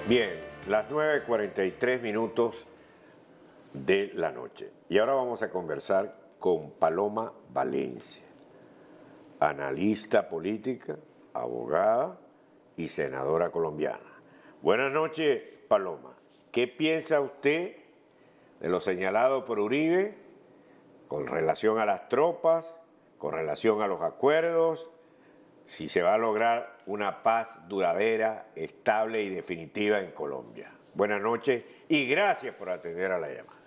Bien, las 9:43 de la noche. Y ahora vamos a conversar con Paloma Valencia, analista política, abogada y senadora colombiana. Buenas noches, Paloma. ¿Qué piensa usted de lo señalado por Uribe con relación a las tropas, con relación a los acuerdos, si se va a lograr una paz duradera, estable y definitiva en Colombia? Buenas noches y gracias por atender a la llamada.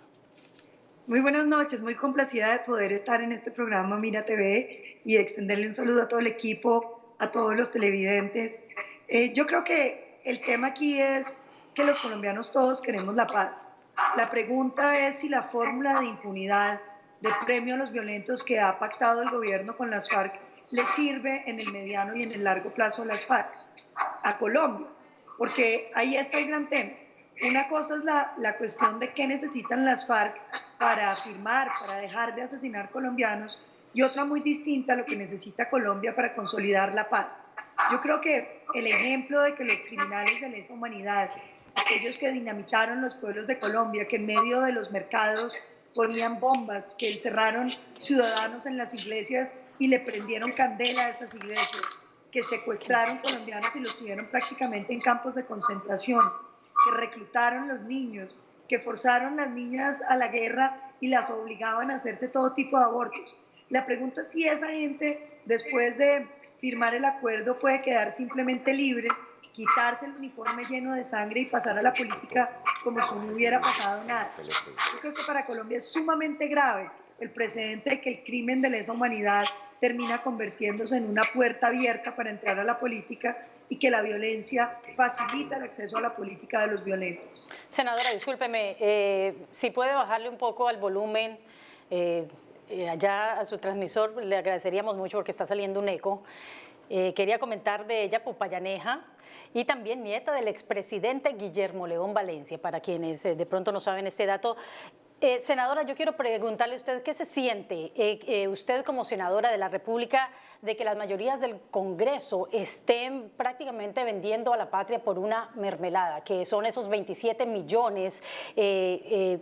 Muy buenas noches, muy complacida de poder estar en este programa Mira TV y extenderle un saludo a todo el equipo, a todos los televidentes. Yo creo que el tema aquí es que los colombianos todos queremos la paz. La pregunta es si la fórmula de impunidad, de premio a los violentos que ha pactado el gobierno con las FARC le sirve en el mediano y en el largo plazo a las FARC, a Colombia, porque ahí está el gran tema. Una cosa es la cuestión de qué necesitan las FARC para firmar, para dejar de asesinar colombianos, y otra muy distinta, lo que necesita Colombia para consolidar la paz. Yo creo que el ejemplo de que los criminales de lesa humanidad, aquellos que dinamitaron los pueblos de Colombia, que en medio de los mercados ponían bombas, que encerraron ciudadanos en las iglesias y le prendieron candela a esas iglesias, que secuestraron colombianos y los tuvieron prácticamente en campos de concentración, que reclutaron los niños, que forzaron las niñas a la guerra y las obligaban a hacerse todo tipo de abortos. La pregunta es si esa gente, después de firmar el acuerdo, puede quedar simplemente libre, quitarse el uniforme lleno de sangre y pasar a la política como si no hubiera pasado nada. Yo creo que para Colombia es sumamente grave el precedente de que el crimen de lesa humanidad termina convirtiéndose en una puerta abierta para entrar a la política y que la violencia facilita el acceso a la política de los violentos. Senadora, discúlpeme, si puede bajarle un poco al volumen allá a su transmisor, le agradeceríamos mucho porque está saliendo un eco. Quería comentar de ella, popayaneja, y también nieta del expresidente Guillermo León Valencia, para quienes de pronto no saben este dato. Senadora, yo quiero preguntarle a usted qué se siente usted como senadora de la República de que las mayorías del Congreso estén prácticamente vendiendo a la patria por una mermelada, que son esos 27 millones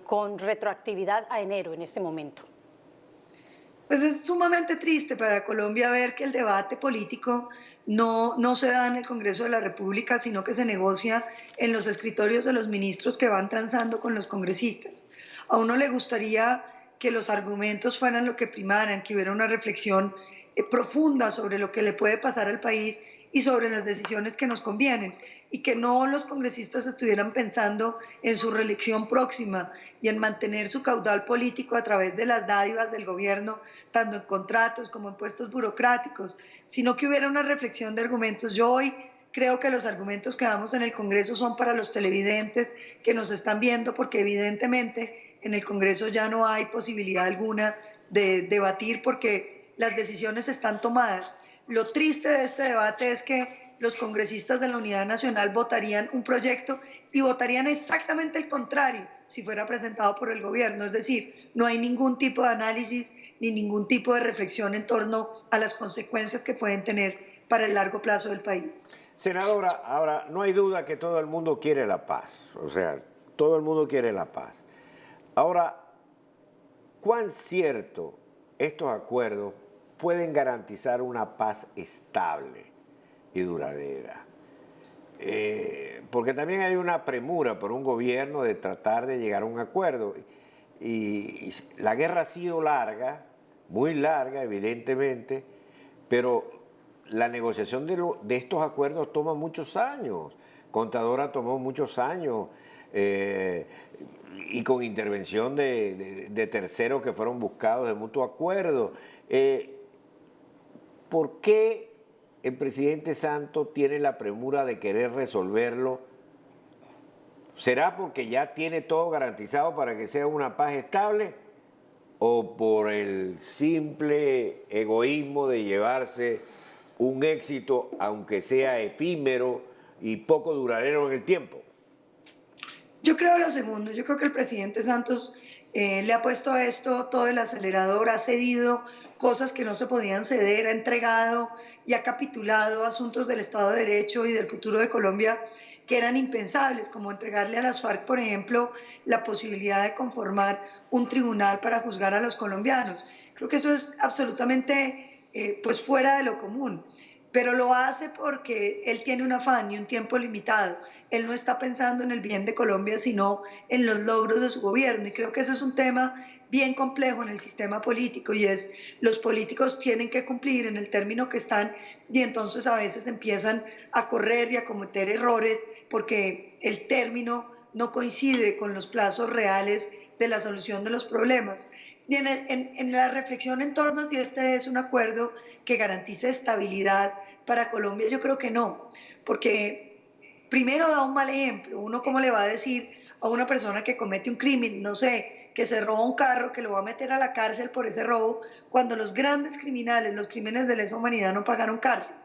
con retroactividad a enero en este momento. Pues es sumamente triste para Colombia ver que el debate político no se da en el Congreso de la República, sino que se negocia en los escritorios de los ministros que van transando con los congresistas. A uno le gustaría que los argumentos fueran lo que primaran, que hubiera una reflexión profunda sobre lo que le puede pasar al país y sobre las decisiones que nos convienen, y que no los congresistas estuvieran pensando en su reelección próxima y en mantener su caudal político a través de las dádivas del gobierno, tanto en contratos como en puestos burocráticos, sino que hubiera una reflexión de argumentos. Yo hoy creo que los argumentos que damos en el Congreso son para los televidentes que nos están viendo, porque evidentemente en el Congreso ya no hay posibilidad alguna de debatir porque las decisiones están tomadas. Lo triste de este debate es que los congresistas de la Unidad Nacional votarían un proyecto y votarían exactamente el contrario si fuera presentado por el gobierno. Es decir, no hay ningún tipo de análisis ni ningún tipo de reflexión en torno a las consecuencias que pueden tener para el largo plazo del país. Senadora, ahora no hay duda que todo el mundo quiere la paz, o sea, todo el mundo quiere la paz. Ahora, ¿cuán cierto estos acuerdos pueden garantizar una paz estable y duradera? Porque también hay una premura por un gobierno de tratar de llegar a un acuerdo. Y la guerra ha sido larga, muy larga, evidentemente, pero la negociación de estos acuerdos toma muchos años. Contadora tomó muchos años, y con intervención de terceros que fueron buscados de mutuo acuerdo. ¿Por qué el presidente Santos tiene la premura de querer resolverlo? ¿Será porque ya tiene todo garantizado para que sea una paz estable? ¿O por el simple egoísmo de llevarse un éxito, aunque sea efímero y poco duradero en el tiempo? Yo creo lo segundo. Yo creo que el presidente Santos le ha puesto a esto todo el acelerador, ha cedido cosas que no se podían ceder, ha entregado y ha capitulado asuntos del Estado de Derecho y del futuro de Colombia que eran impensables, como entregarle a las FARC, por ejemplo, la posibilidad de conformar un tribunal para juzgar a los colombianos. Creo que eso es absolutamente pues fuera de lo común, pero lo hace porque él tiene un afán y un tiempo limitado. Él no está pensando en el bien de Colombia, sino en los logros de su gobierno. Y creo que ese es un tema bien complejo en el sistema político, y es los políticos tienen que cumplir en el término que están, y entonces a veces empiezan a correr y a cometer errores porque el término no coincide con los plazos reales de la solución de los problemas. Y en la reflexión en torno a si este es un acuerdo que garantice estabilidad para Colombia, yo creo que no, porque primero da un mal ejemplo. Uno, ¿cómo le va a decir a una persona que comete un crimen, no sé, que se roba un carro, que lo va a meter a la cárcel por ese robo, cuando los grandes criminales, los crímenes de lesa humanidad no pagaron cárcel?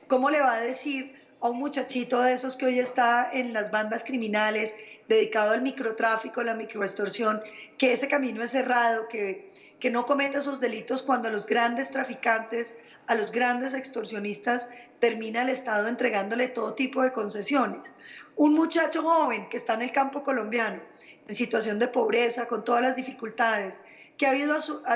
¿Cómo le va a decir a un muchachito de esos que hoy está en las bandas criminales, dedicado al microtráfico, la microextorsión, que ese camino es cerrado, que no cometa esos delitos, cuando a los grandes traficantes, a los grandes extorsionistas, termina el Estado entregándole todo tipo de concesiones? Un muchacho joven que está en el campo colombiano, en situación de pobreza, con todas las dificultades, que ha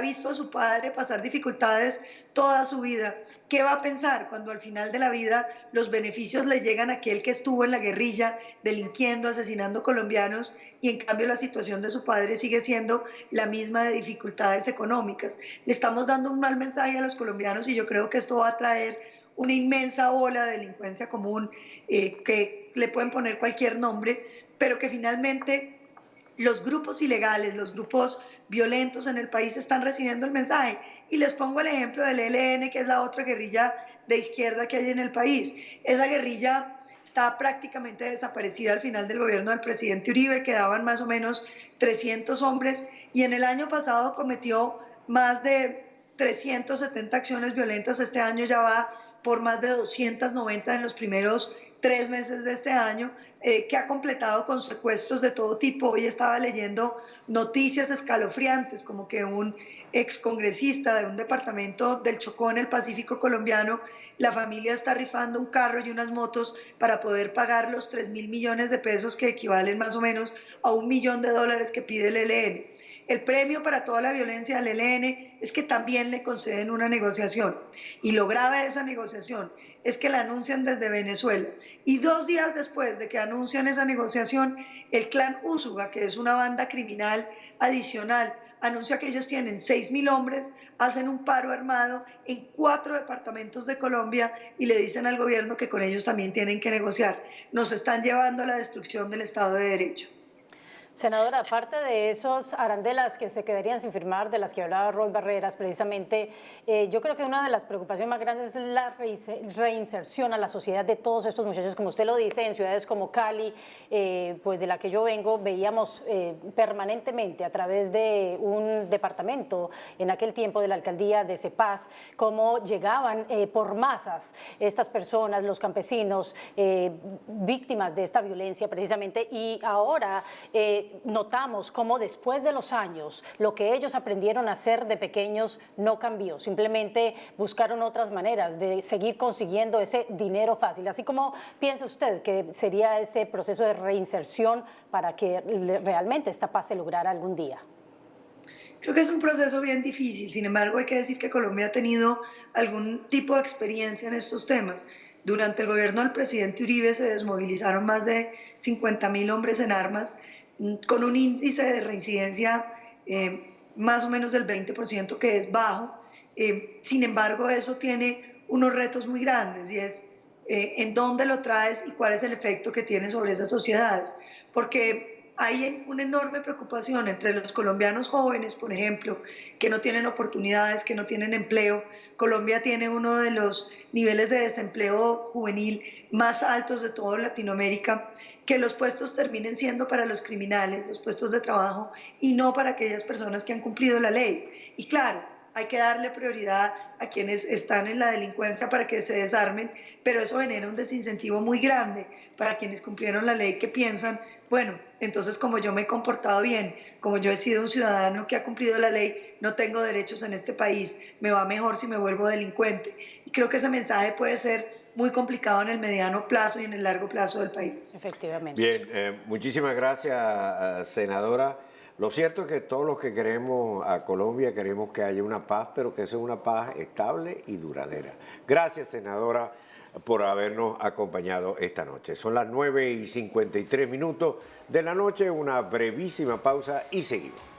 visto a su padre pasar dificultades toda su vida, ¿qué va a pensar cuando al final de la vida los beneficios le llegan a aquel que estuvo en la guerrilla, delinquiendo, asesinando colombianos, y en cambio la situación de su padre sigue siendo la misma, de dificultades económicas? Le estamos dando un mal mensaje a los colombianos, y yo creo que esto va a traer una inmensa ola de delincuencia común, que le pueden poner cualquier nombre, pero que finalmente los grupos ilegales, los grupos violentos en el país están recibiendo el mensaje. Y les pongo el ejemplo del ELN, que es la otra guerrilla de izquierda que hay en el país. Esa guerrilla está prácticamente desaparecida al final del gobierno del presidente Uribe. Quedaban más o menos 300 hombres, y en el año pasado cometió más de 370 acciones violentas. Este año ya va por más de 290 en los primeros 3 meses de este año, que ha completado con secuestros de todo tipo. Hoy estaba leyendo noticias escalofriantes, como que un excongresista de un departamento del Chocó, en el Pacífico colombiano, la familia está rifando un carro y unas motos para poder pagar los 3.000 millones de pesos, que equivalen más o menos a $1 millón que pide el ELN. El premio para toda la violencia del ELN es que también le conceden una negociación, y lo grave de esa negociación es que la anuncian desde Venezuela, y 2 días después de que anuncian esa negociación, el clan Úsuga, que es una banda criminal adicional, anuncia que ellos tienen 6.000 hombres, hacen un paro armado en 4 departamentos de Colombia, y le dicen al gobierno que con ellos también tienen que negociar. Nos están llevando a la destrucción del Estado de Derecho. Senadora, aparte de esos arandelas que se quedarían sin firmar, de las que hablaba Roy Barreras precisamente, yo creo que una de las preocupaciones más grandes es la reinserción a la sociedad de todos estos muchachos, como usted lo dice, en ciudades como Cali, pues de la que yo vengo, veíamos permanentemente a través de un departamento en aquel tiempo de la alcaldía de Cepaz, cómo llegaban por masas estas personas, los campesinos, víctimas de esta violencia precisamente, y ahora notamos cómo después de los años lo que ellos aprendieron a hacer de pequeños no cambió, simplemente buscaron otras maneras de seguir consiguiendo ese dinero fácil. Así como piensa usted que sería ese proceso de reinserción para que realmente esta paz se lograra algún día. Creo que es un proceso bien difícil. Sin embargo, hay que decir que Colombia ha tenido algún tipo de experiencia en estos temas. Durante el gobierno del presidente Uribe se desmovilizaron más de 50.000 hombres en armas, con un índice de reincidencia más o menos del 20%, que es bajo. Sin embargo, eso tiene unos retos muy grandes, y es en dónde lo traes y cuál es el efecto que tiene sobre esas sociedades. Porque hay una enorme preocupación entre los colombianos jóvenes, por ejemplo, que no tienen oportunidades, que no tienen empleo. Colombia tiene uno de los niveles de desempleo juvenil más altos de toda Latinoamérica. Que los puestos terminen siendo para los criminales, los puestos de trabajo, y no para aquellas personas que han cumplido la ley. Y claro, hay que darle prioridad a quienes están en la delincuencia para que se desarmen, pero eso genera un desincentivo muy grande para quienes cumplieron la ley, que piensan, bueno, entonces como yo me he comportado bien, como yo he sido un ciudadano que ha cumplido la ley, no tengo derechos en este país, me va mejor si me vuelvo delincuente. Y creo que ese mensaje puede ser muy complicado en el mediano plazo y en el largo plazo del país. Efectivamente. Bien, muchísimas gracias, senadora. Lo cierto es que todos los que queremos a Colombia queremos que haya una paz, pero que sea una paz estable y duradera. Gracias, senadora, por habernos acompañado esta noche. Son las 9:53 de la noche, una brevísima pausa y seguimos.